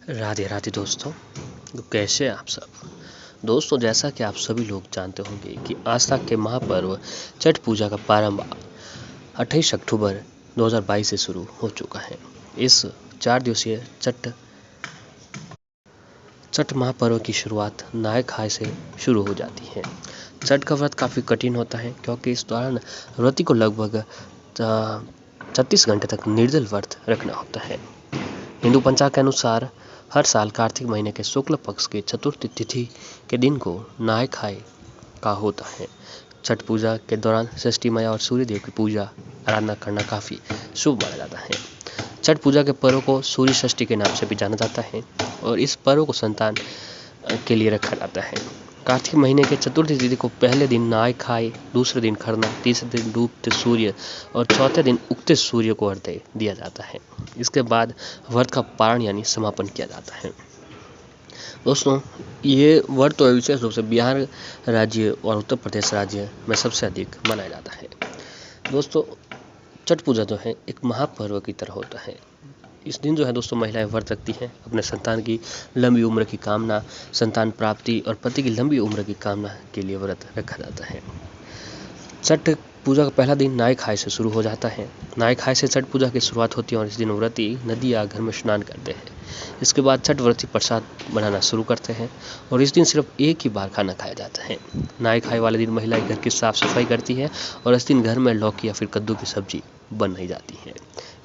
राधे राधे दोस्तों। तो कैसे हैं आप सब दोस्तों। जैसा कि आप सभी लोग जानते होंगे कि आस्था के महापर्व छठ पूजा का प्रारंभ 28 अक्टूबर 2022 से शुरू हो चुका है। इस 4 दिवसीय छठ महापर्व की शुरुआत नहाय खाए से शुरू हो जाती है। छठ का व्रत काफ़ी कठिन होता है क्योंकि इस दौरान व्रती को लगभग 36 घंटे तक निर्जल व्रत रखना होता है। हिंदू पंचांग के अनुसार हर साल कार्तिक महीने के शुक्ल पक्ष के चतुर्थी तिथि के दिन को नहाय खाए का होता है। छठ पूजा के दौरान षष्ठी मैया और सूर्य देव की पूजा आराधना करना काफ़ी शुभ माना जाता है। छठ पूजा के पर्व को सूर्य षष्ठी के नाम से भी जाना जाता है और इस पर्व को संतान के लिए रखा जाता है। कार्तिक महीने के चतुर्थी तिथि को पहले दिन नहाय खाए, दूसरे दिन खरना, तीसरे दिन डूबते सूर्य और चौथे दिन उगते सूर्य को अर्घ्य दिया जाता है। इसके बाद व्रत का पारण यानी समापन किया जाता है। दोस्तों, ये व्रत तो विशेष रूप से बिहार राज्य और उत्तर प्रदेश राज्य में सबसे अधिक मनाया जाता है। दोस्तों, छठ पूजा जो है एक महापर्व की तरह होता है। इस दिन जो है दोस्तों महिलाएं व्रत रखती हैं अपने संतान की लंबी उम्र की कामना, संतान प्राप्ति और पति की लंबी उम्र की कामना के लिए व्रत रखा जाता है। छठ पूजा का पहला दिन नहाय खाए से शुरू हो जाता है। नहाय खाए से छठ पूजा की शुरुआत होती है और इस दिन व्रती नदी या घर में स्नान करते हैं। इसके बाद छठ व्रती प्रसाद बनाना शुरू करते हैं और इस दिन सिर्फ एक ही बार खाना खाया जाता है। नहाय खाए वाले दिन महिलाएं घर की साफ सफाई करती है और इस दिन घर में लौकी या फिर कद्दू की सब्जी बनाई जाती है।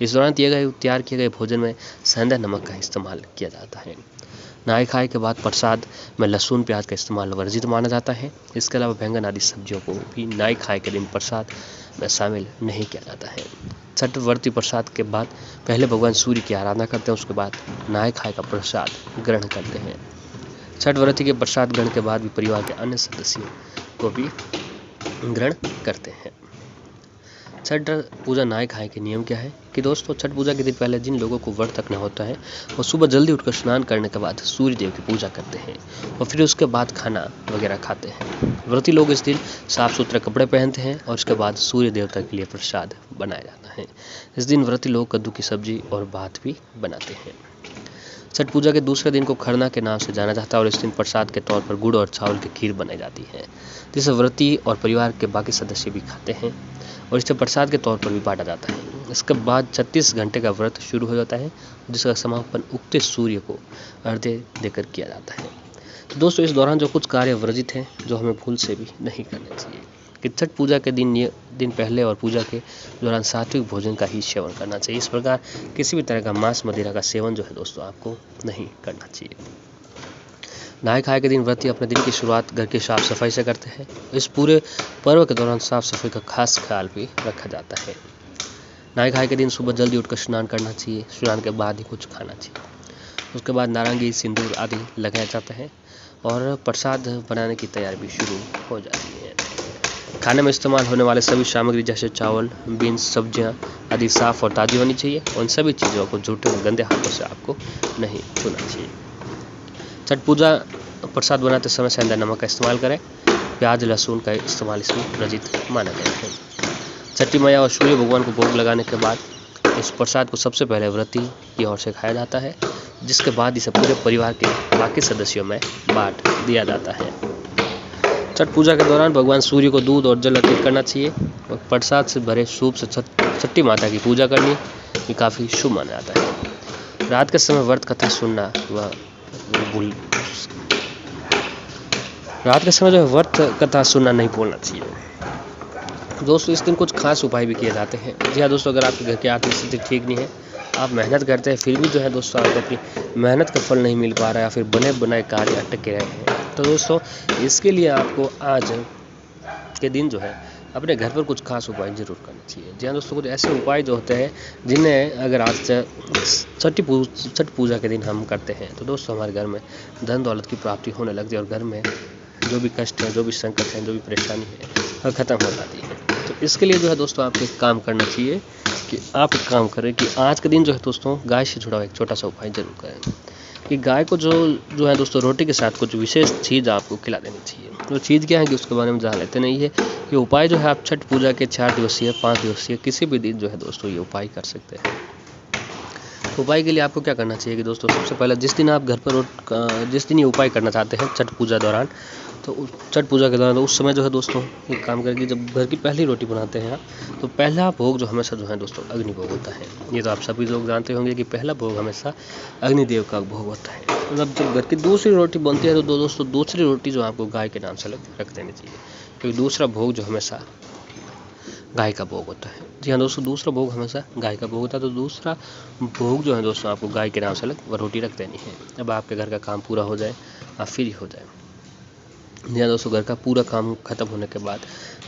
इस दौरान तैयार किए गए भोजन में सेंधा नमक का इस्तेमाल किया जाता है। नहाय खाए के बाद प्रसाद में लहसुन प्याज का इस्तेमाल वर्जित माना जाता है। इसके अलावा बैंगन आदि सब्जियों को भी नहाय खाए के दिन प्रसाद में शामिल नहीं किया जाता है। छठ व्रती प्रसाद के बाद पहले भगवान सूर्य की आराधना करते हैं, उसके बाद नहाय खाए का प्रसाद ग्रहण करते हैं। छठ व्रती के प्रसाद ग्रहण के बाद भी परिवार के अन्य सदस्यों को भी ग्रहण करते हैं। छठ पूजा नहाय खाए के नियम क्या है कि दोस्तों, छठ पूजा के दिन पहले जिन लोगों को व्रत रखना होता है वो सुबह जल्दी उठकर स्नान करने के बाद सूर्य देव की पूजा करते हैं और फिर उसके बाद खाना वगैरह खाते हैं। व्रती लोग इस दिन साफ सुथरे कपड़े पहनते हैं और उसके बाद सूर्य देवता के लिए प्रसाद बनाया जाता है। इस दिन व्रती लोग कद्दू की सब्जी और भात भी बनाते हैं। छठ पूजा के दूसरे दिन को खरना के नाम से जाना जाता है और इस दिन प्रसाद के तौर पर गुड़ और चावल की खीर बनाई जाती है, जिसे व्रती और परिवार के बाकी सदस्य भी खाते हैं और इसे प्रसाद के तौर पर भी बांटा जाता है। इसके बाद 36 घंटे का व्रत शुरू हो जाता है जिसका समापन उगते सूर्य को अर्घ्य देकर किया जाता है। तो दोस्तों, इस दौरान जो कुछ कार्य वर्जित हैं जो हमें भूल से भी नहीं करने चाहिए कि छठ पूजा के दिन पहले और पूजा के दौरान सात्विक भोजन का ही सेवन करना चाहिए। इस प्रकार किसी भी तरह का मांस मदिरा का सेवन जो है दोस्तों आपको नहीं करना चाहिए। नहाय खाए के दिन व्रती अपने दिन की शुरुआत घर की साफ सफाई से करते हैं। इस पूरे पर्व के दौरान साफ सफाई का खास ख्याल भी रखा जाता है। नहाय खाए के दिन सुबह जल्दी उठकर स्नान करना चाहिए। स्नान के बाद ही कुछ खाना चाहिए। उसके बाद नारंगी, सिंदूर आदि लगाया जाता है और प्रसाद बनाने की तैयारी भी शुरू हो जाती है। खाने में इस्तेमाल होने वाले सभी सामग्री जैसे चावल, बीन्स, सब्जियां आदि साफ और ताज़ी होनी चाहिए। उन सभी चीज़ों को झूठे और गंदे हाथों से आपको नहीं छूना चाहिए। छठ पूजा प्रसाद बनाते समय सेंधा नमक का इस्तेमाल करें। प्याज लहसुन का इस्तेमाल इसमें वर्जित माना गया है। छठी मैया और सूर्य भगवान को भोग लगाने के बाद इस प्रसाद को सबसे पहले व्रती की ओर से खाया जाता है, जिसके बाद इसे पूरे परिवार के बाकी सदस्यों में बांट दिया जाता है। छठ पूजा के दौरान भगवान सूर्य को दूध और जल अर्पित करना चाहिए और प्रसाद से भरे सूप से छठी माता की पूजा करनी ये काफ़ी शुभ माना जाता है। रात के समय व्रत कथा सुनना रात के समय जो व्रत कथा सुनना नहीं भूलना चाहिए। दोस्तों, इस दिन कुछ खास उपाय भी किए जाते हैं। जी हाँ दोस्तों, अगर आपके घर की आर्थिक स्थिति ठीक नहीं है, आप मेहनत करते हैं फिर भी जो है दोस्तों आपको अपनी मेहनत का फल नहीं मिल पा रहा है या फिर बने बनाए कार्य अटके रहे हैं, तो दोस्तों इसके लिए आपको आज के दिन जो है अपने घर पर कुछ खास उपाय जरूर करना चाहिए। जी हाँ दोस्तों, कुछ ऐसे उपाय जो होते हैं जिन्हें अगर आज छठ पूजा के दिन हम करते हैं तो दोस्तों हमारे घर में धन दौलत की प्राप्ति होने लगती है और घर में जो भी कष्ट है, जो भी संकट है, जो भी परेशानी है वह ख़त्म हो जाती है। तो इसके लिए जो है दोस्तों आपको एक काम करना चाहिए कि आप एक काम करें कि आज के दिन जो है दोस्तों गाय से जुड़ा हुआ एक छोटा सा उपाय जरूर करें कि गाय को जो है दोस्तों रोटी के साथ कुछ विशेष चीज़ आपको खिला देनी चाहिए। वो चीज़ क्या है कि उसके बारे में जान लेते नहीं है। ये उपाय जो है आप छठ पूजा के 4 दिवसीय 5 दिवसीय किसी भी दिन जो है दोस्तों ये उपाय कर सकते हैं। उपाय के लिए आपको क्या करना चाहिए कि दोस्तों, सबसे पहले जिस दिन आप घर पर जिस दिन ये उपाय करना चाहते हैं छठ पूजा दौरान, तो छठ पूजा के दौरान उस समय जो है दोस्तों एक काम करके, जब घर की पहली रोटी बनाते हैं आप, तो पहला भोग जो हमेशा जो है दोस्तों अग्नि भोग होता है। ये तो आप सभी लोग जानते होंगे कि पहला भोग हमेशा अग्निदेव का भोग होता है। मतलब जब घर की दूसरी रोटी बनती है तो दोस्तों दूसरी रोटी जो आपको गाय के नाम से रख देनी चाहिए, क्योंकि दूसरा भोग जो हमेशा गाय का भोग होता है। जी हाँ दोस्तों, दूसरा भोग हमेशा गाय का भोग होता है, तो दूसरा भोग जो है दोस्तों आपको गाय के नाम से वो रोटी रख देनी है। अब आपके घर का काम पूरा हो जाए, आप फ्री हो जाए। जी हाँ दोस्तों, घर का पूरा काम खत्म होने के बाद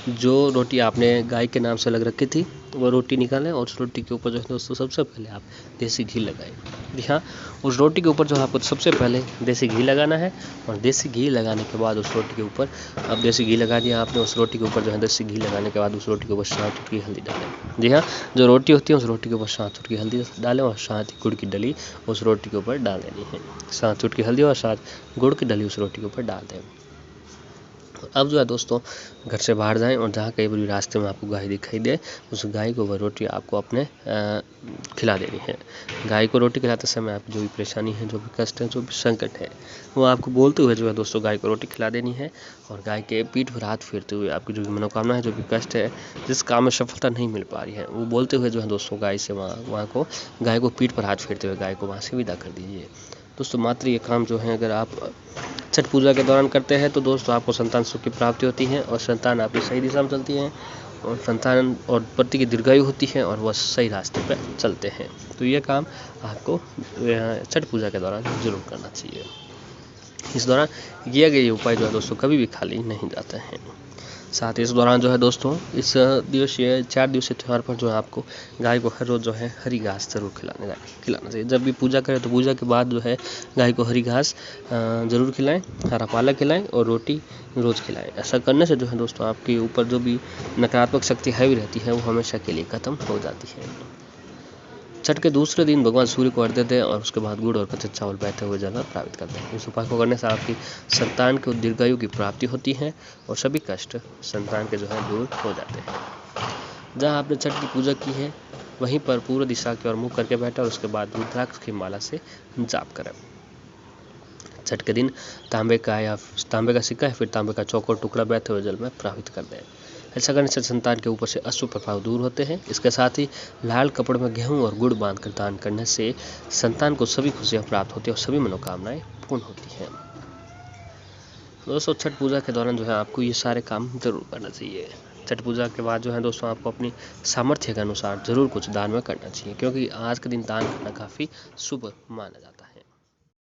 जो रोटी आपने गाय के नाम से लग रखी थी वो रोटी निकालें, और उस रोटी के ऊपर जो है दोस्तों सबसे पहले आप देसी घी लगाएं। जी हाँ, उस रोटी के ऊपर जो है आपको सबसे पहले देसी घी लगाना है, और देसी घी लगाने के बाद उस रोटी के ऊपर, अब देसी घी लगा दिया आपने, उस रोटी के ऊपर जो है देसी घी लगाने के बाद उस रोटी के ऊपर 7 चुटकी हल्दी डालें। जी हाँ, जो रोटी होती है उस रोटी के ऊपर 7 चुटकी हल्दी डालें, और 7 गुड़ की डली उस रोटी के ऊपर डाल देनी है। 7 चुटकी हल्दी और 7 गुड़ की डली उस रोटी के ऊपर डाल दें। अब जो है दोस्तों घर से बाहर जाएं, और जहाँ कहीं भी रास्ते में आपको गाय दिखाई दे, उस गाय को वह रोटी आपको अपने खिला देनी है। गाय को रोटी खिलाते समय आपकी जो भी परेशानी है, जो भी कष्ट है, जो भी संकट है, वो आपको बोलते हुए जो है दोस्तों गाय को रोटी खिला देनी है। और गाय के पीठ पर हाथ फेरते हुए आपकी जो भी मनोकामना है, जो भी कष्ट है, जिस काम में सफलता नहीं मिल पा रही है, वो बोलते हुए जो है दोस्तों गाय से गाय को पीठ पर हाथ फेरते हुए गाय को वहाँ से विदा कर दीजिए। दोस्तों मात्र ये काम जो है अगर आप छठ पूजा के दौरान करते हैं तो दोस्तों आपको संतान सुख की प्राप्ति होती है, और संतान आपकी सही दिशा में चलती है, और संतान और पति की दीर्घायु होती है, और वह सही रास्ते पर चलते हैं। तो ये काम आपको छठ पूजा के दौरान जरूर करना चाहिए। इस दौरान किया गया ये उपाय जो है दोस्तों कभी भी खाली नहीं जाते हैं। साथ ही इस दौरान जो है दोस्तों इस 4 दिवसीय त्यौहार पर जो है आपको गाय को हर रोज़ जो है हरी घास जरूर खिलाना चाहिए। जब भी पूजा करें तो पूजा के बाद जो है गाय को हरी घास ज़रूर खिलाएं, हरा पालक खिलाएं, और रोटी रोज़ खिलाएं। ऐसा करने से जो है दोस्तों आपके ऊपर जो भी नकारात्मक शक्ति हावी रहती है वो हमेशा के लिए खत्म हो जाती है। छठ के दूसरे दिन भगवान सूर्य को अर्घ्य दें, और उसके बाद गुड़ और कच्चे चावल बहते हुए जल में प्राप्त करते हैं। इस उपाय को करने से आपकी संतान को दीर्घायु की प्राप्ति होती है, और सभी कष्ट संतान के जो है दूर हो जाते हैं। जहाँ आपने छठ की पूजा की है वहीं पर पूर्व दिशा की ओर मुँह करके बैठा, और उसके बाद रुद्राक्ष की माला से जाप करें। छठ के दिन तांबे का सिक्का या फिर तांबे का चौकोर टुकड़ा बहते हुए जल में प्रवाहित कर दें। ऐसा करने से संतान के ऊपर से अशुभ प्रभाव दूर होते हैं। इसके साथ ही लाल कपड़े में गेहूं और गुड़ बांधकर दान करने से संतान को सभी खुशियां प्राप्त होती हैं और सभी मनोकामनाएं पूर्ण होती हैं। दोस्तों छठ पूजा के दौरान जो है आपको ये सारे काम जरूर करना चाहिए। छठ पूजा के बाद जो है दोस्तों आपको अपनी सामर्थ्य के अनुसार जरूर कुछ दान में करना चाहिए, क्योंकि आज के दिन दान करना काफ़ी शुभ माना जाता है।